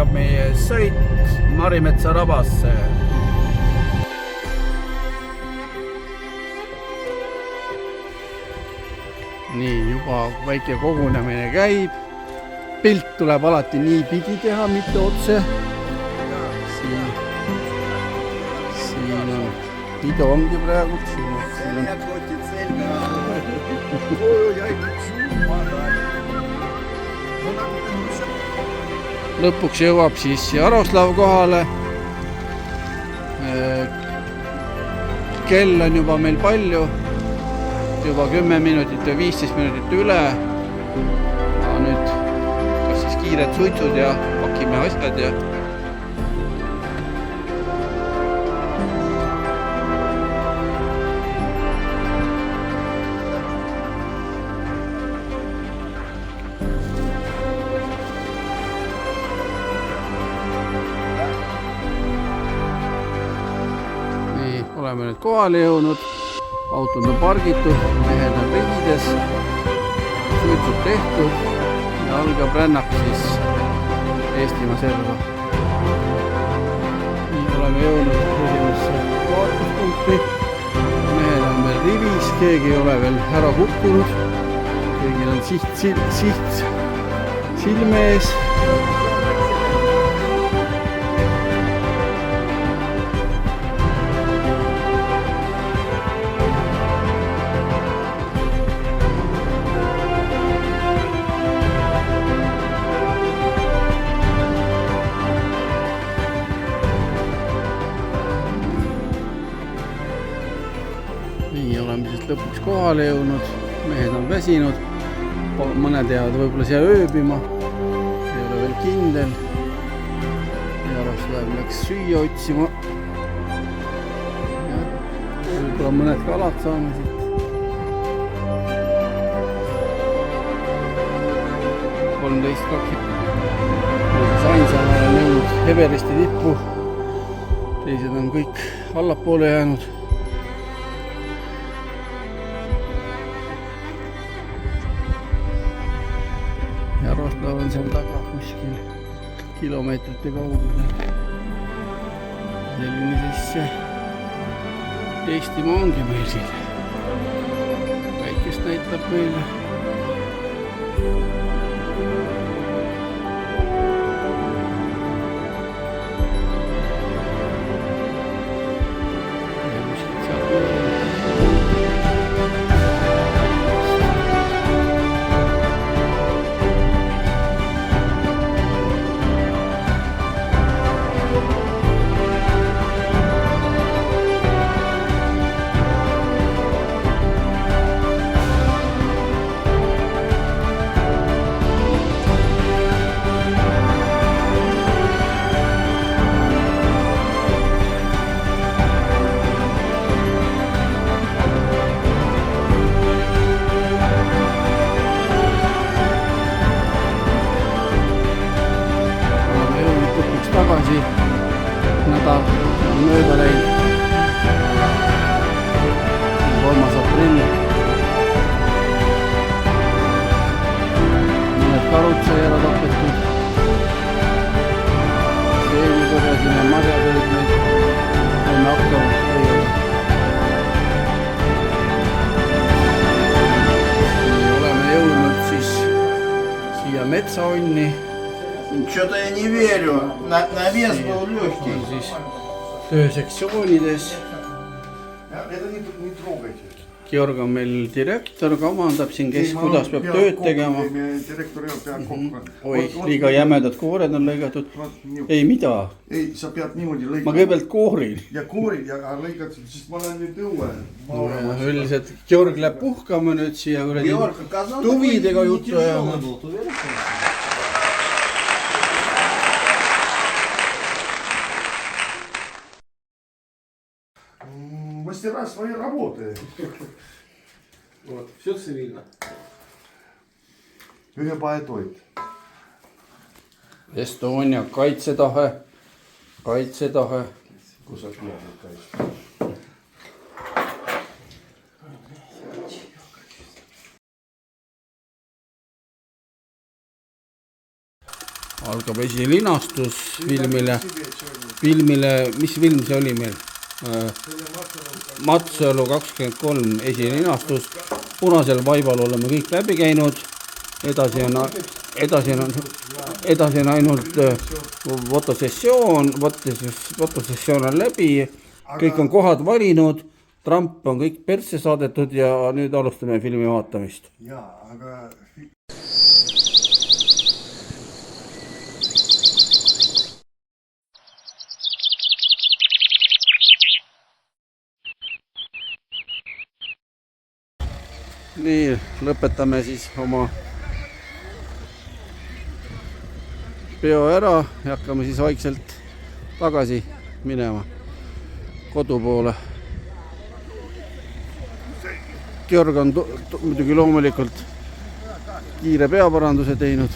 algab meie sõit Marimetsa rabasse. Nii, juba väike kogunemine käib. Pilt tuleb alati nii pidi teha, mitte otse. Siin on video ongi praegu. Lõpuks jõuab siis Jaroslav kohale. Kell on juba meil palju. Juba 10 minutit või 15 minutit üle. Nüüd kas siis kiired suitsud ja pakime asjad ja nii, oleme nüüd kohale jõudnud. Autod on pargitud, mehed on riides, suitsud tehtud ja algab rännak siis Eestimaa serva. Nii oleme jõudnud esimesse vaatuspunkti. Mehed on veel rivis, keegi ei ole veel ära kukkunud. Kõigil on siht silme ees. Nii, oleme siis lõpuks kohale jõudnud. Mehed on väsinud. Mõned jäävad võib-olla siia ööbima. Ei ole veel kindel. Jaroslav läks süüa otsima. Ja võib-olla mõned kalad saame siit. Ainsana olen jõudnud Everesti tippu. Teised on kõik allapoole jäänud. Jaroslav on seal taga kuskil kilomeetrite kaugusel. Selline siis see Eestimaa ongi meil siin. Päikest näitab meile. Nädal on mööda läinud. 3. aprill. Mõned karud sai ära tapetud. Seegi korjasime marjad olid meil. Oleme hakkavad õiega. Oleme jõudnud siis siia metsaonni. Что-то я не верю. Навес был легкий. Здесь töösektsioonides. Это не трогайте. Georg on meil direktor, kamandab siin, kes kuidas peab tööd tegema. Oi, liiga jämedad koored on lõigatud. Ei, mida? Ei, sa pead niimoodi lõigama. Ma kõigepealt koorin. Ja koorid ja lõigad, sest ma olen nüüd õue. Üldiselt Georg läheb puhkama nüüd siia tuvidega juttu ajama. Мастера своей работы. Вот, все цивильно. Ühepaetoit. Estonia kaitsetahe. Kus sa tead kaitse? algab esilinastus filmile, mis film see oli meil? Matsalu 23 esilinastus. Punasel vaibal oleme kõik läbi käinud. Edasi on ainult fotosessioon on läbi. Kõik on kohad valinud. Trump on kõik persse saadetud ja nüüd alustame filmi vaatamist. Nii, lõpetame siis oma peo ära ja hakkame siis vaikselt tagasi minema kodu poole. Georg on muidugi loomulikult kiire peaparanduse teinud.